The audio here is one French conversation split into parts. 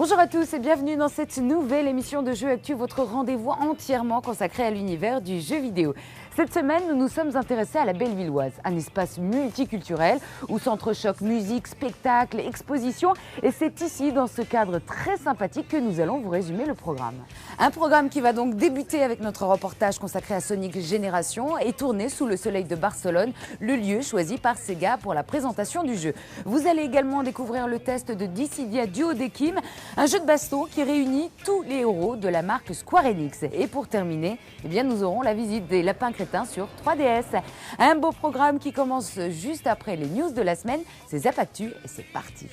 Bonjour à tous et bienvenue dans cette nouvelle émission de Jeux Actu, votre rendez-vous entièrement consacré à l'univers du jeu vidéo. Cette semaine, nous nous sommes intéressés à la Bellevilloise, un espace multiculturel où s'entrechoquent musique, spectacle, exposition. Et c'est ici, dans ce cadre très sympathique, que nous allons vous résumer le programme. Un programme qui va donc débuter avec notre reportage consacré à Sonic Génération et tourné sous le soleil de Barcelone, le lieu choisi par Sega pour la présentation du jeu. Vous allez également découvrir le test de Dissidia Duodecim, un jeu de baston qui réunit tous les héros de la marque Square Enix. Et pour terminer, nous aurons la visite des lapins crétins sur 3DS. Un beau programme qui commence juste après les news de la semaine. C'est Zap Actu et c'est parti.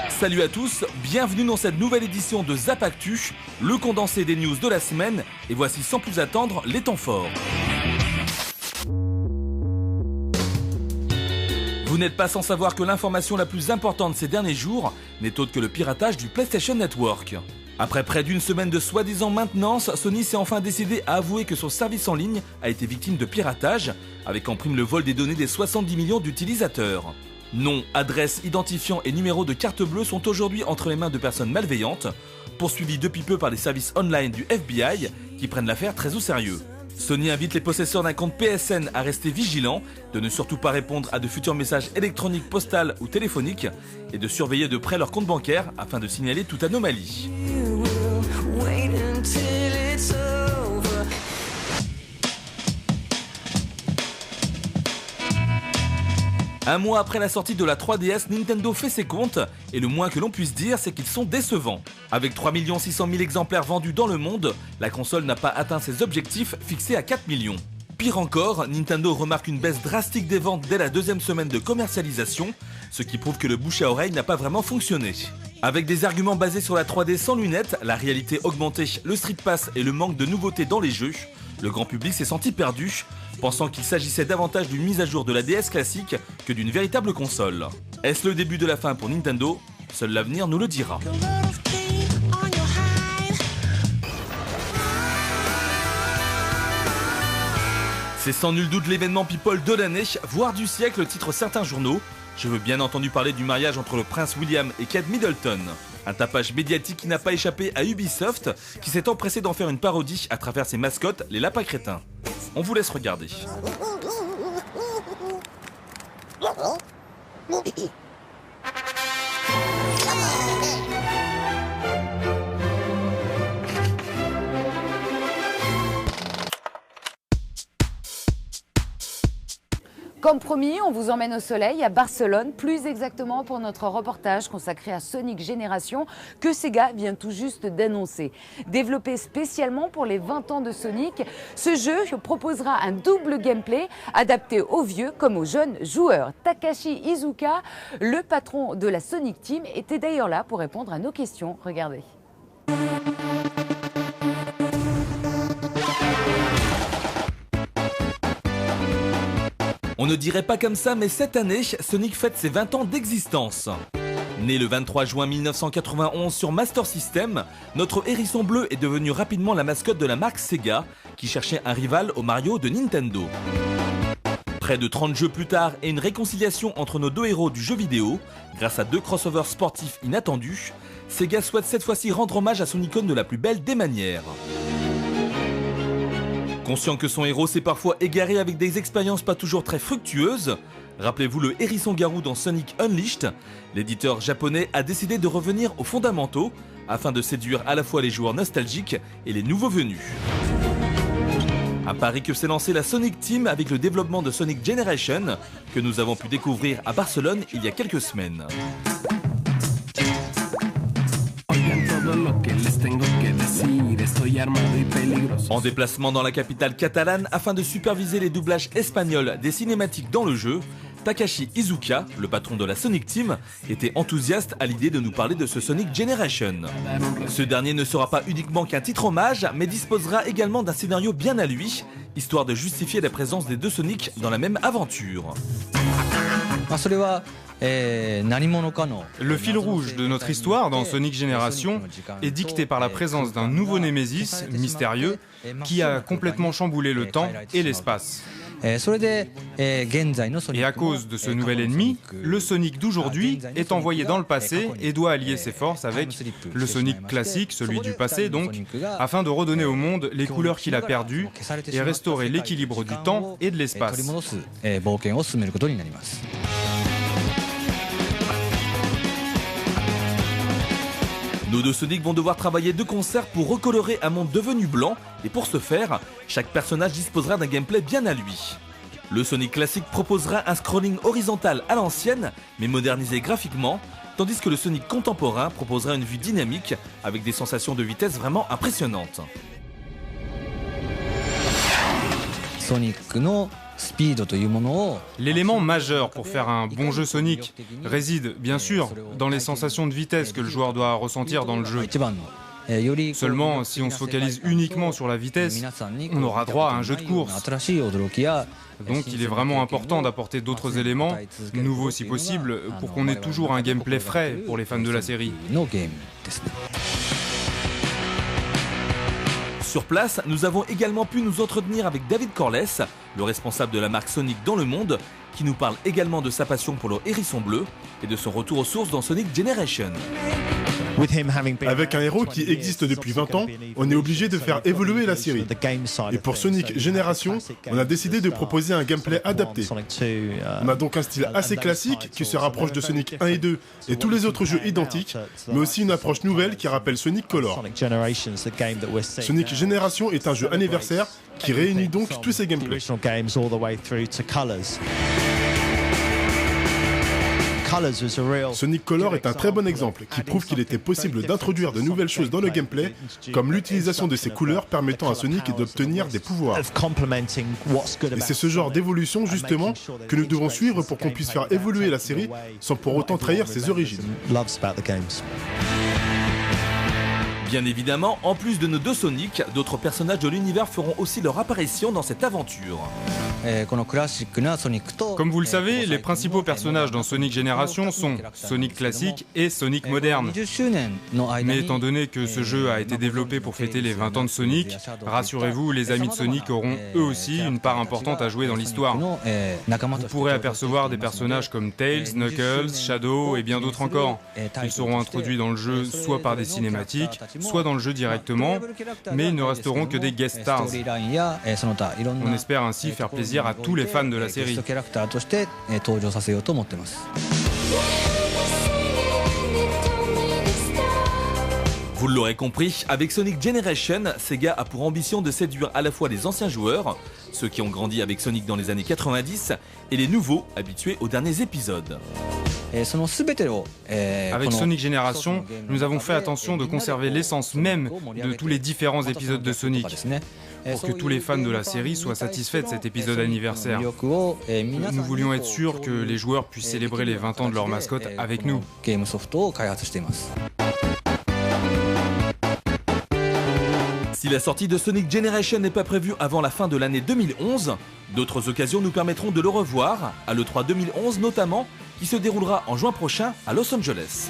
Salut à tous, bienvenue dans cette nouvelle édition de Zap Actu, le condensé des news de la semaine. Et voici sans plus attendre les temps forts. Vous n'êtes pas sans savoir que l'information la plus importante ces derniers jours n'est autre que le piratage du PlayStation Network. Après près d'une semaine de soi-disant maintenance, Sony s'est enfin décidé à avouer que son service en ligne a été victime de piratage, avec en prime le vol des données des 70 millions d'utilisateurs. Noms, adresses, identifiants et numéros de carte bleue sont aujourd'hui entre les mains de personnes malveillantes, poursuivies depuis peu par les services online du FBI qui prennent l'affaire très au sérieux. Sony invite les possesseurs d'un compte PSN à rester vigilants, de ne surtout pas répondre à de futurs messages électroniques, postales ou téléphoniques et de surveiller de près leur compte bancaire afin de signaler toute anomalie. Un mois après la sortie de la 3DS, Nintendo fait ses comptes et le moins que l'on puisse dire, c'est qu'ils sont décevants. Avec 3 600 000 exemplaires vendus dans le monde, la console n'a pas atteint ses objectifs fixés à 4 millions. Pire encore, Nintendo remarque une baisse drastique des ventes dès la deuxième semaine de commercialisation, ce qui prouve que le bouche à oreille n'a pas vraiment fonctionné. Avec des arguments basés sur la 3D sans lunettes, la réalité augmentée, le Street Pass et le manque de nouveautés dans les jeux, le grand public s'est senti perdu, pensant qu'il s'agissait davantage d'une mise à jour de la DS classique que d'une véritable console. Est-ce le début de la fin pour Nintendo? Seul l'avenir nous le dira. C'est sans nul doute l'événement People de l'année, voire du siècle, titrent certains journaux. Je veux bien entendu parler du mariage entre le prince William et Kate Middleton. Un tapage médiatique qui n'a pas échappé à Ubisoft, qui s'est empressé d'en faire une parodie à travers ses mascottes, les lapins crétins. On vous laisse regarder. Comme promis, on vous emmène au soleil à Barcelone, plus exactement pour notre reportage consacré à Sonic Génération que Sega vient tout juste d'annoncer. Développé spécialement pour les 20 ans de Sonic, ce jeu proposera un double gameplay adapté aux vieux comme aux jeunes joueurs. Takashi Iizuka, le patron de la Sonic Team, était d'ailleurs là pour répondre à nos questions. Regardez. On ne dirait pas comme ça, mais cette année, Sonic fête ses 20 ans d'existence. Né le 23 juin 1991 sur Master System, notre hérisson bleu est devenu rapidement la mascotte de la marque Sega, qui cherchait un rival au Mario de Nintendo. Près de 30 jeux plus tard et une réconciliation entre nos deux héros du jeu vidéo, grâce à 2 crossovers sportifs inattendus, Sega souhaite cette fois-ci rendre hommage à son icône de la plus belle des manières. Conscient que son héros s'est parfois égaré avec des expériences pas toujours très fructueuses, rappelez-vous le hérisson-garou dans Sonic Unleashed, l'éditeur japonais a décidé de revenir aux fondamentaux afin de séduire à la fois les joueurs nostalgiques et les nouveaux venus. Un pari que s'est lancé la Sonic Team avec le développement de Sonic Generation, que nous avons pu découvrir à Barcelone il y a quelques semaines. En déplacement dans la capitale catalane afin de superviser les doublages espagnols des cinématiques dans le jeu, Takashi Iizuka, le patron de la Sonic Team, était enthousiaste à l'idée de nous parler de ce Sonic Generation. Ce dernier ne sera pas uniquement qu'un titre hommage, mais disposera également d'un scénario bien à lui, histoire de justifier la présence des deux Sonic dans la même aventure. Le fil rouge de notre histoire dans Sonic Génération est dicté par la présence d'un nouveau Némésis mystérieux qui a complètement chamboulé le temps et l'espace. Et à cause de ce nouvel ennemi, le Sonic d'aujourd'hui est envoyé dans le passé et doit allier ses forces avec le Sonic classique, celui du passé donc, afin de redonner au monde les couleurs qu'il a perdues et restaurer l'équilibre du temps et de l'espace. Nos deux Sonic vont devoir travailler de concert pour recolorer un monde devenu blanc, et pour ce faire, chaque personnage disposera d'un gameplay bien à lui. Le Sonic classique proposera un scrolling horizontal à l'ancienne, mais modernisé graphiquement, tandis que le Sonic contemporain proposera une vue dynamique avec des sensations de vitesse vraiment impressionnantes. L'élément majeur pour faire un bon jeu Sonic réside, bien sûr, dans les sensations de vitesse que le joueur doit ressentir dans le jeu. Seulement, si on se focalise uniquement sur la vitesse, on aura droit à un jeu de course. Donc il est vraiment important d'apporter d'autres éléments, nouveaux si possible, pour qu'on ait toujours un gameplay frais pour les fans de la série. Sur place, nous avons également pu nous entretenir avec David Corless, le responsable de la marque Sonic dans le monde, qui nous parle également de sa passion pour le hérisson bleu et de son retour aux sources dans Sonic Generation. Avec un héros qui existe depuis 20 ans, on est obligé de faire évoluer la série. Et pour Sonic Génération, on a décidé de proposer un gameplay adapté. On a donc un style assez classique qui se rapproche de Sonic 1 et 2 et tous les autres jeux identiques, mais aussi une approche nouvelle qui rappelle Sonic Color. Sonic Génération est un jeu anniversaire qui réunit donc tous ces gameplays. Sonic Color est un très bon exemple qui prouve qu'il était possible d'introduire de nouvelles choses dans le gameplay, comme l'utilisation de ces couleurs permettant à Sonic d'obtenir des pouvoirs. Et c'est ce genre d'évolution justement que nous devons suivre pour qu'on puisse faire évoluer la série sans pour autant trahir ses origines. Bien évidemment, en plus de nos deux Sonic, d'autres personnages de l'univers feront aussi leur apparition dans cette aventure. Comme vous le savez, les principaux personnages dans Sonic Génération sont Sonic classique et Sonic moderne. Mais étant donné que ce jeu a été développé pour fêter les 20 ans de Sonic, rassurez-vous, les amis de Sonic auront eux aussi une part importante à jouer dans l'histoire. Vous pourrez apercevoir des personnages comme Tails, Knuckles, Shadow et bien d'autres encore. Ils seront introduits dans le jeu soit par des cinématiques, soit dans le jeu directement, mais ils ne resteront que des guest stars. On espère ainsi faire plaisir à tous les fans de la série. Vous l'aurez compris, avec Sonic Generation, Sega a pour ambition de séduire à la fois les anciens joueurs, ceux qui ont grandi avec Sonic dans les années 90, et les nouveaux, habitués aux derniers épisodes. Avec Sonic Génération, nous avons fait attention de conserver l'essence même de tous les différents épisodes de Sonic, pour que tous les fans de la série soient satisfaits de cet épisode anniversaire. Nous voulions être sûrs que les joueurs puissent célébrer les 20 ans de leur mascotte avec nous. Si la sortie de Sonic Generation n'est pas prévue avant la fin de l'année 2011, d'autres occasions nous permettront de le revoir, à l'E3 2011 notamment, qui se déroulera en juin prochain à Los Angeles.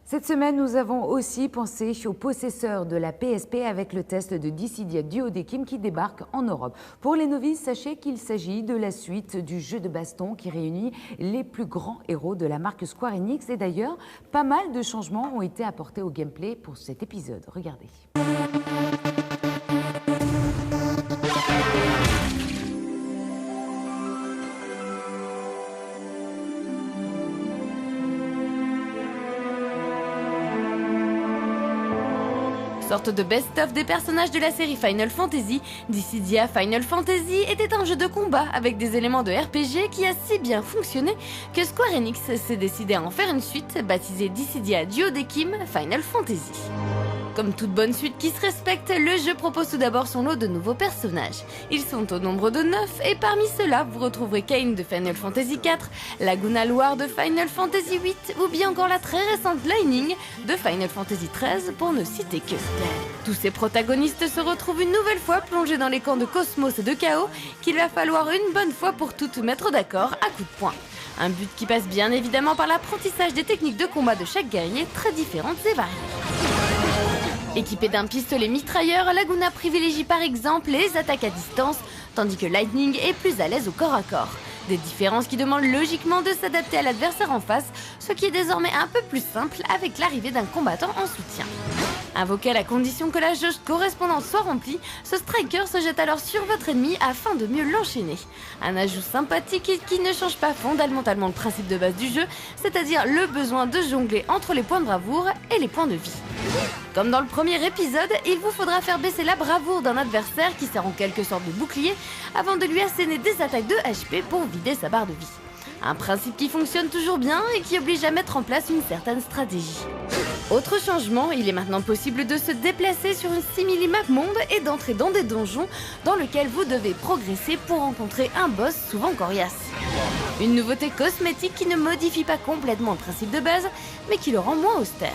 Cette semaine, nous avons aussi pensé aux possesseurs de la PSP avec le test de Dissidia Duodecim qui débarque en Europe. Pour les novices, sachez qu'il s'agit de la suite du jeu de baston qui réunit les plus grands héros de la marque Square Enix. Et d'ailleurs, pas mal de changements ont été apportés au gameplay pour cet épisode. Regardez. Sorte de best-of des personnages de la série Final Fantasy, Dissidia Final Fantasy était un jeu de combat avec des éléments de RPG qui a si bien fonctionné que Square Enix s'est décidé à en faire une suite baptisée Dissidia Duodecim Final Fantasy. Comme toute bonne suite qui se respecte, le jeu propose tout d'abord son lot de nouveaux personnages. Ils sont au nombre de 9 et parmi ceux-là, vous retrouverez Kain de Final Fantasy IV, Laguna Loire de Final Fantasy VIII ou bien encore la très récente Lightning de Final Fantasy XIII pour ne citer que. Tous ces protagonistes se retrouvent une nouvelle fois plongés dans les camps de Cosmos et de Chaos qu'il va falloir une bonne fois pour toutes mettre d'accord à coups de poing. Un but qui passe bien évidemment par l'apprentissage des techniques de combat de chaque guerrier, très différentes et variées. Équipé d'un pistolet mitrailleur, Laguna privilégie par exemple les attaques à distance, tandis que Lightning est plus à l'aise au corps à corps. Des différences qui demandent logiquement de s'adapter à l'adversaire en face, ce qui est désormais un peu plus simple avec l'arrivée d'un combattant en soutien. Invoqué à la condition que la jauge correspondante soit remplie, ce striker se jette alors sur votre ennemi afin de mieux l'enchaîner. Un ajout sympathique qui ne change pas fondamentalement le principe de base du jeu, c'est-à-dire le besoin de jongler entre les points de bravoure et les points de vie. Comme dans le premier épisode, il vous faudra faire baisser la bravoure d'un adversaire qui sert en quelque sorte de bouclier avant de lui asséner des attaques de HP pour vider sa barre de vie. Un principe qui fonctionne toujours bien et qui oblige à mettre en place une certaine stratégie. Autre changement, il est maintenant possible de se déplacer sur une simili-map monde et d'entrer dans des donjons dans lesquels vous devez progresser pour rencontrer un boss souvent coriace. Une nouveauté cosmétique qui ne modifie pas complètement le principe de base, mais qui le rend moins austère.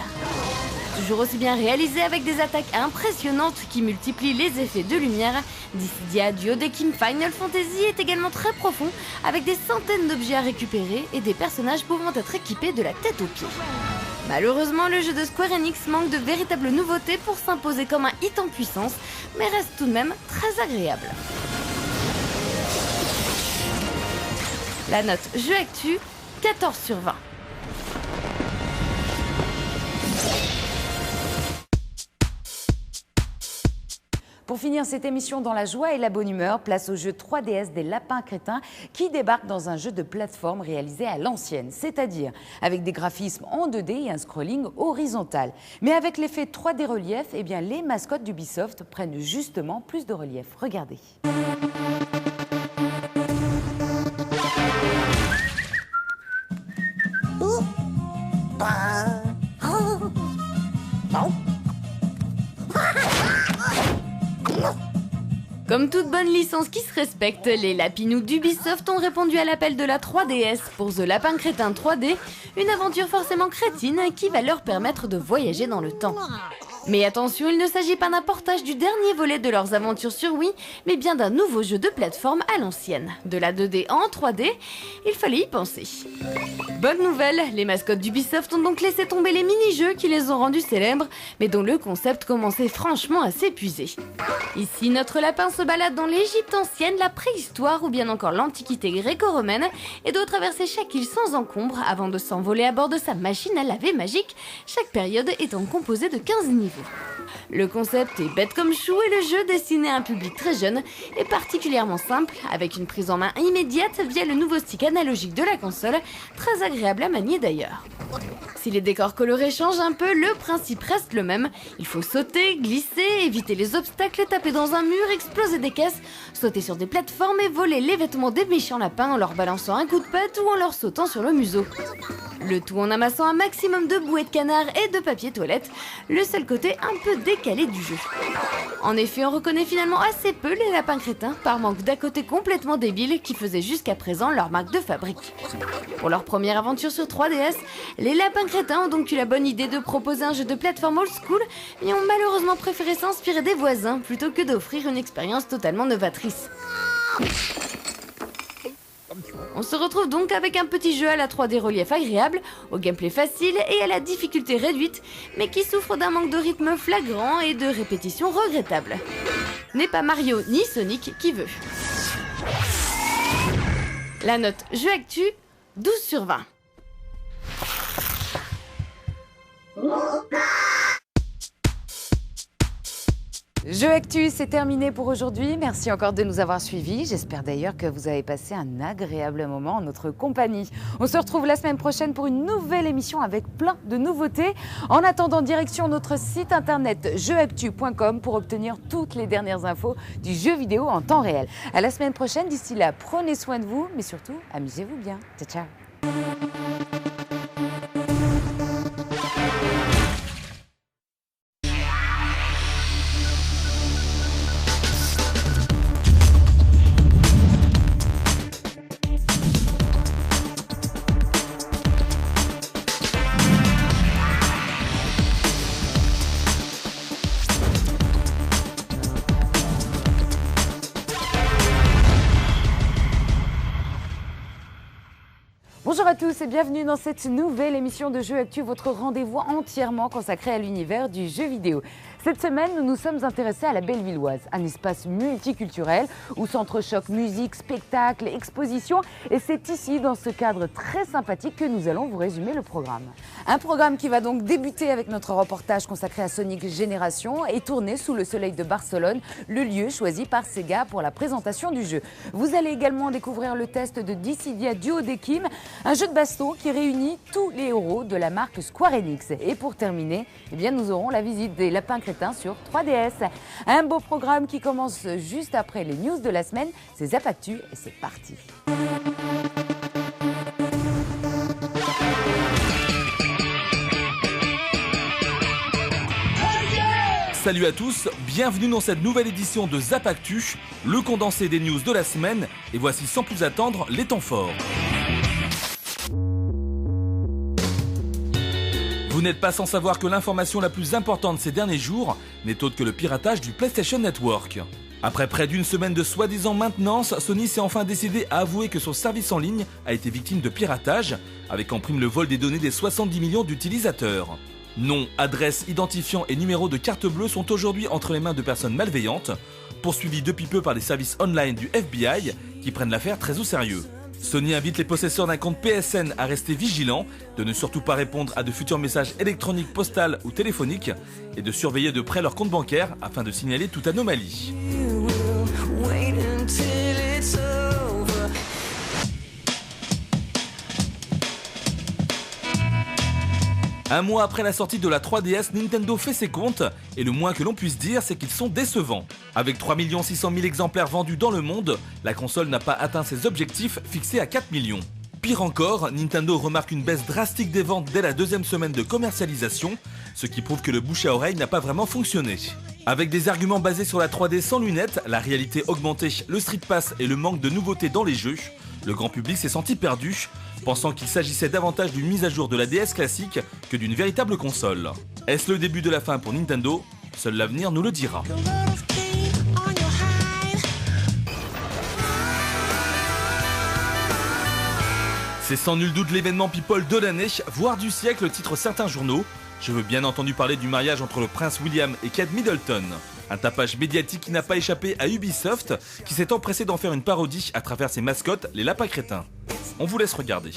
Toujours aussi bien réalisé avec des attaques impressionnantes qui multiplient les effets de lumière, Dissidia Duodecim Final Fantasy est également très profond avec des centaines d'objets à récupérer et des personnages pouvant être équipés de la tête aux pieds. Malheureusement, le jeu de Square Enix manque de véritables nouveautés pour s'imposer comme un hit en puissance, mais reste tout de même très agréable. La note Jeu Actu, 14/20. Pour finir cette émission dans la joie et la bonne humeur, place au jeu 3DS des Lapins Crétins qui débarque dans un jeu de plateforme réalisé à l'ancienne, c'est-à-dire avec des graphismes en 2D et un scrolling horizontal. Mais avec l'effet 3D relief, eh bien, les mascottes d'Ubisoft prennent justement plus de relief. Regardez. Comme toute bonne licence qui se respecte, les lapinous d'Ubisoft ont répondu à l'appel de la 3DS pour The Lapin Crétin 3D, une aventure forcément crétine qui va leur permettre de voyager dans le temps. Mais attention, il ne s'agit pas d'un portage du dernier volet de leurs aventures sur Wii, mais bien d'un nouveau jeu de plateforme à l'ancienne. De la 2D en 3D, il fallait y penser. Bonne nouvelle, les mascottes d'Ubisoft ont donc laissé tomber les mini-jeux qui les ont rendus célèbres, mais dont le concept commençait franchement à s'épuiser. Ici, notre lapin se balade dans l'Égypte ancienne, la préhistoire ou bien encore l'Antiquité gréco-romaine, et doit traverser chaque île sans encombre avant de s'envoler à bord de sa machine à laver magique, chaque période étant composée de 15 niveaux. Le concept est bête comme chou et le jeu destiné à un public très jeune est particulièrement simple, avec une prise en main immédiate via le nouveau stick analogique de la console, très agréable à manier d'ailleurs. Si les décors colorés changent un peu, le principe reste le même. Il faut sauter, glisser, éviter les obstacles, taper dans un mur, exploser des caisses, sauter sur des plateformes et voler les vêtements des méchants lapins en leur balançant un coup de patte ou en leur sautant sur le museau. Le tout en amassant un maximum de bouées de canard et de papier toilette, le seul côté un peu décalé du jeu. En effet, on reconnaît finalement assez peu les lapins crétins par manque d'à côté complètement débile qui faisait jusqu'à présent leur marque de fabrique. Pour leur première aventure sur 3DS, les lapins crétins ont donc eu la bonne idée de proposer un jeu de plateforme old school, mais ont malheureusement préféré s'inspirer des voisins plutôt que d'offrir une expérience totalement novatrice. On se retrouve donc avec un petit jeu à la 3D relief agréable, au gameplay facile et à la difficulté réduite, mais qui souffre d'un manque de rythme flagrant et de répétitions regrettables. N'est pas Mario ni Sonic qui veut. La note Jeu Actu, 12/20. Jeu Actu, c'est terminé pour aujourd'hui. Merci encore de nous avoir suivis. J'espère d'ailleurs que vous avez passé un agréable moment en notre compagnie. On se retrouve la semaine prochaine pour une nouvelle émission avec plein de nouveautés. En attendant, direction notre site internet jeuactu.com pour obtenir toutes les dernières infos du jeu vidéo en temps réel. À la semaine prochaine. D'ici là, prenez soin de vous, mais surtout, amusez-vous bien. Ciao, ciao. à tous et bienvenue dans cette nouvelle émission de Jeux Actu, votre rendez-vous entièrement consacré à l'univers du jeu vidéo. Cette semaine, nous nous sommes intéressés à la Bellevilloise, un espace multiculturel où s'entrechoquent musique, spectacle, exposition. Et c'est ici, dans ce cadre très sympathique, que nous allons vous résumer le programme. Un programme qui va donc débuter avec notre reportage consacré à Sonic Génération et tourner sous le soleil de Barcelone, le lieu choisi par Sega pour la présentation du jeu. Vous allez également découvrir le test de Dissidia Duodecim, un jeu de baston qui réunit tous les héros de la marque Square Enix. Et pour terminer, nous aurons la visite des lapins crétins sur 3DS. Un beau programme qui commence juste après les news de la semaine. C'est Zap Actu et c'est parti. Salut à tous, bienvenue dans cette nouvelle édition de Zap Actu, le condensé des news de la semaine, et voici sans plus attendre les temps forts. Vous n'êtes pas sans savoir que l'information la plus importante ces derniers jours n'est autre que le piratage du PlayStation Network. Après près d'une semaine de soi-disant maintenance, Sony s'est enfin décidé à avouer que son service en ligne a été victime de piratage, avec en prime le vol des données des 70 millions d'utilisateurs. Noms, adresses, identifiants et numéros de carte bleue sont aujourd'hui entre les mains de personnes malveillantes, poursuivies depuis peu par les services online du FBI qui prennent l'affaire très au sérieux. Sony invite les possesseurs d'un compte PSN à rester vigilants, de ne surtout pas répondre à de futurs messages électroniques, postales ou téléphoniques et de surveiller de près leur compte bancaire afin de signaler toute anomalie. Un mois après la sortie de la 3DS, Nintendo fait ses comptes et le moins que l'on puisse dire, c'est qu'ils sont décevants. Avec 3 600 000 exemplaires vendus dans le monde, la console n'a pas atteint ses objectifs fixés à 4 millions. Pire encore, Nintendo remarque une baisse drastique des ventes dès la deuxième semaine de commercialisation, ce qui prouve que le bouche à oreille n'a pas vraiment fonctionné. Avec des arguments basés sur la 3D sans lunettes, la réalité augmentée, le Street Pass et le manque de nouveautés dans les jeux, le grand public s'est senti perdu, pensant qu'il s'agissait davantage d'une mise à jour de la DS classique que d'une véritable console. Est-ce le début de la fin pour Nintendo? Seul l'avenir nous le dira. C'est sans nul doute l'événement People de l'année, voire du siècle, titrent certains journaux. Je veux bien entendu parler du mariage entre le prince William et Kate Middleton. Un tapage médiatique qui n'a pas échappé à Ubisoft, qui s'est empressé d'en faire une parodie à travers ses mascottes, les lapins crétins. On vous laisse regarder.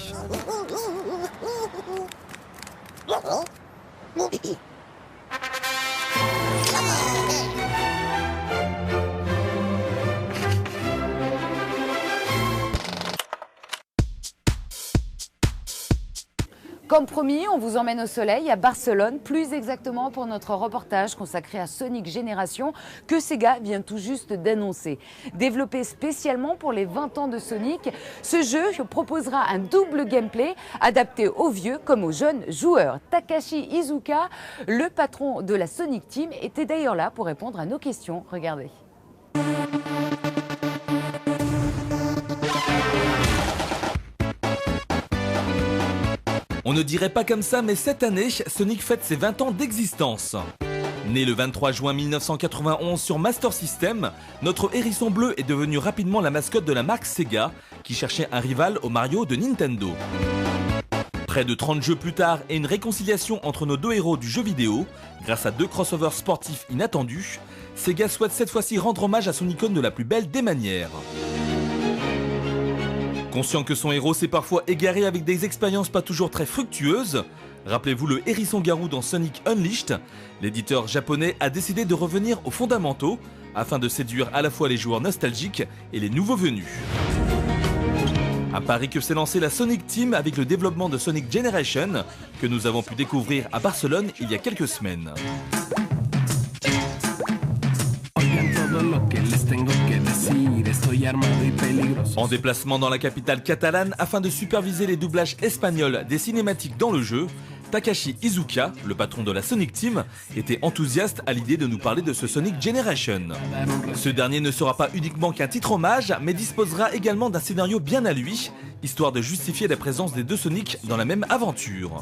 Comme promis, on vous emmène au soleil à Barcelone, plus exactement pour notre reportage consacré à Sonic Génération que Sega vient tout juste d'annoncer. Développé spécialement pour les 20 ans de Sonic, ce jeu proposera un double gameplay adapté aux vieux comme aux jeunes joueurs. Takashi Iizuka, le patron de la Sonic Team, était d'ailleurs là pour répondre à nos questions. Regardez. On ne dirait pas comme ça, mais cette année, Sonic fête ses 20 ans d'existence. Né le 23 juin 1991 sur Master System, notre hérisson bleu est devenu rapidement la mascotte de la marque Sega, qui cherchait un rival au Mario de Nintendo. Près de 30 jeux plus tard et une réconciliation entre nos deux héros du jeu vidéo, grâce à 2 crossovers sportifs inattendus, Sega souhaite cette fois-ci rendre hommage à son icône de la plus belle des manières. Conscient que son héros s'est parfois égaré avec des expériences pas toujours très fructueuses, rappelez-vous le hérisson-garou dans Sonic Unleashed, l'éditeur japonais a décidé de revenir aux fondamentaux afin de séduire à la fois les joueurs nostalgiques et les nouveaux venus. Un pari que s'est lancé la Sonic Team avec le développement de Sonic Generation, que nous avons pu découvrir à Barcelone il y a quelques semaines. En déplacement dans la capitale catalane afin de superviser les doublages espagnols des cinématiques dans le jeu, Takashi Iizuka, le patron de la Sonic Team, était enthousiaste à l'idée de nous parler de ce Sonic Generation. Ce dernier ne sera pas uniquement qu'un titre hommage, mais disposera également d'un scénario bien à lui, histoire de justifier la présence des deux Sonic dans la même aventure.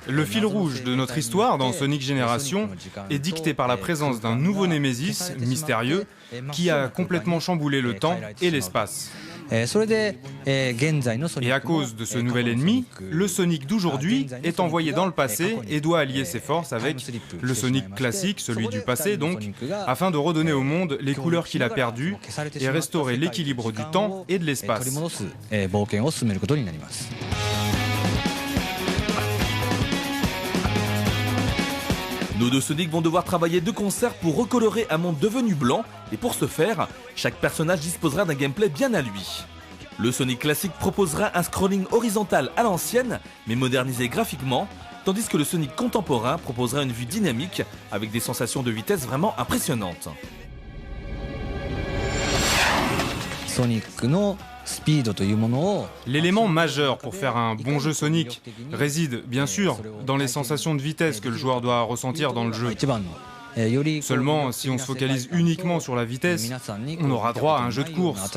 Le fil rouge de notre histoire dans Sonic Génération est dicté par la présence d'un nouveau Némésis, mystérieux, qui a complètement chamboulé le temps et l'espace. Et à cause de ce nouvel ennemi, le Sonic d'aujourd'hui est envoyé dans le passé et doit allier ses forces avec le Sonic classique, celui du passé donc, afin de redonner au monde les couleurs qu'il a perdues et restaurer l'équilibre du temps et de l'espace. Nos deux Sonic vont devoir travailler de concert pour recolorer un monde devenu blanc, et pour ce faire, chaque personnage disposera d'un gameplay bien à lui. Le Sonic classique proposera un scrolling horizontal à l'ancienne, mais modernisé graphiquement, tandis que le Sonic contemporain proposera une vue dynamique avec des sensations de vitesse vraiment impressionnantes. L'élément majeur pour faire un bon jeu Sonic réside, bien sûr, dans les sensations de vitesse que le joueur doit ressentir dans le jeu. Seulement, si on se focalise uniquement sur la vitesse, on aura droit à un jeu de course.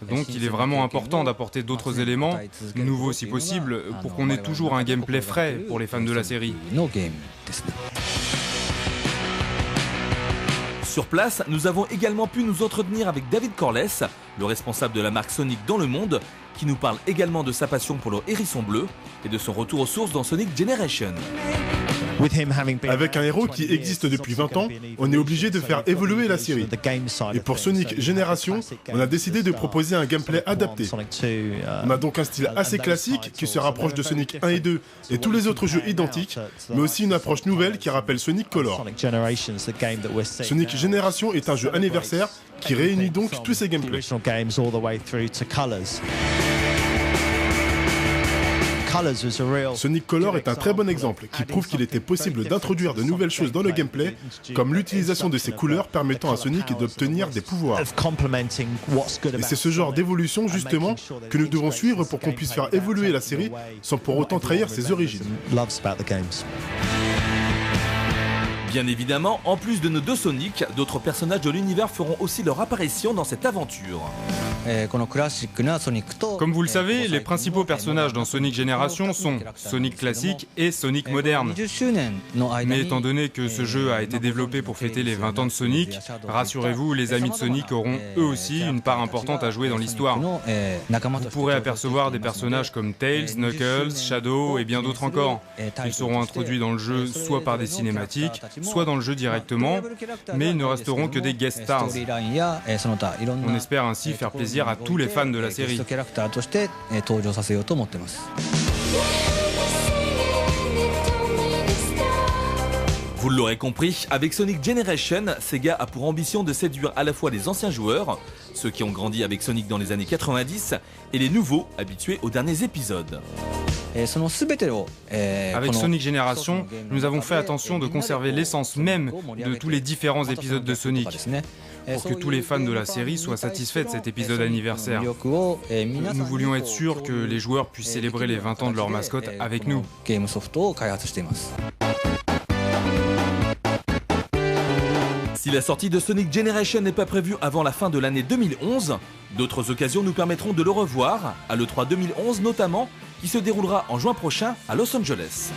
Donc il est vraiment important d'apporter d'autres éléments, nouveaux si possible, pour qu'on ait toujours un gameplay frais pour les fans de la série. Sur place, nous avons également pu nous entretenir avec David Corless, le responsable de la marque Sonic dans le monde, qui nous parle également de sa passion pour le hérisson bleu et de son retour aux sources dans Sonic Generation. Avec un héros qui existe depuis 20 ans, on est obligé de faire évoluer la série. Et pour Sonic Génération, on a décidé de proposer un gameplay adapté. On a donc un style assez classique qui se rapproche de Sonic 1 et 2 et tous les autres jeux identiques, mais aussi une approche nouvelle qui rappelle Sonic Color. Sonic Génération est un jeu anniversaire qui réunit donc tous ces gameplays. Sonic Color est un très bon exemple qui prouve qu'il était possible d'introduire de nouvelles choses dans le gameplay, comme l'utilisation de ces couleurs permettant à Sonic d'obtenir des pouvoirs. Et c'est ce genre d'évolution justement que nous devons suivre pour qu'on puisse faire évoluer la série sans pour autant trahir ses origines. Bien évidemment, en plus de nos deux Sonic, d'autres personnages de l'univers feront aussi leur apparition dans cette aventure. Comme vous le savez, les principaux personnages dans Sonic Génération sont Sonic classique et Sonic moderne. Mais étant donné que ce jeu a été développé pour fêter les 20 ans de Sonic, rassurez-vous, les amis de Sonic auront eux aussi une part importante à jouer dans l'histoire. Vous pourrez apercevoir des personnages comme Tails, Knuckles, Shadow et bien d'autres encore. Ils seront introduits dans le jeu soit par des cinématiques, soit dans le jeu directement, mais ils ne resteront que des guest stars. On espère ainsi faire plaisir à tous les fans de la série. Vous l'aurez compris, avec Sonic Generation, Sega a pour ambition de séduire à la fois les anciens joueurs, ceux qui ont grandi avec Sonic dans les années 90, et les nouveaux, habitués aux derniers épisodes. Avec Sonic Génération, nous avons fait attention de conserver l'essence même de tous les différents épisodes de Sonic, pour que tous les fans de la série soient satisfaits de cet épisode anniversaire. Nous voulions être sûrs que les joueurs puissent célébrer les 20 ans de leur mascotte avec nous. Si la sortie de Sonic Generation n'est pas prévue avant la fin de l'année 2011, d'autres occasions nous permettront de le revoir, à l'E3 2011 notamment, qui se déroulera en juin prochain à Los Angeles.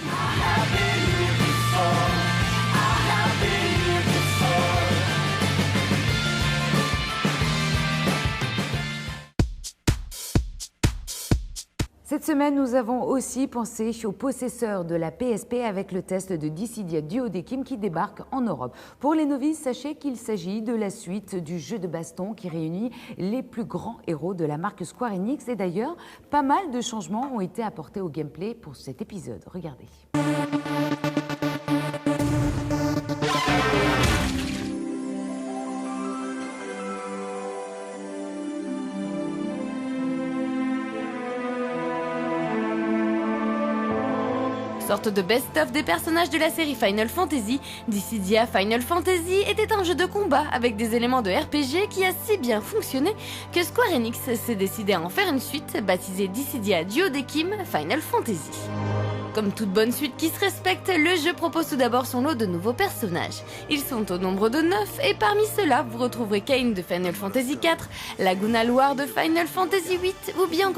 Cette semaine, nous avons aussi pensé aux possesseurs de la PSP avec le test de Dissidia Duodecim qui débarque en Europe. Pour les novices, sachez qu'il s'agit de la suite du jeu de baston qui réunit les plus grands héros de la marque Square Enix. Et d'ailleurs, pas mal de changements ont été apportés au gameplay pour cet épisode. Regardez. Sorte de best-of des personnages de la série Final Fantasy, Dissidia Final Fantasy était un jeu de combat avec des éléments de RPG qui a si bien fonctionné que Square Enix s'est décidé à en faire une suite baptisée Dissidia Duodecim Final Fantasy. Comme toute bonne suite qui se respecte, le jeu propose tout d'abord son lot de nouveaux personnages. Ils sont au nombre de 9 et parmi ceux-là, vous retrouverez Kain de Final Fantasy IV, Laguna Loire de Final Fantasy VIII ou bien encore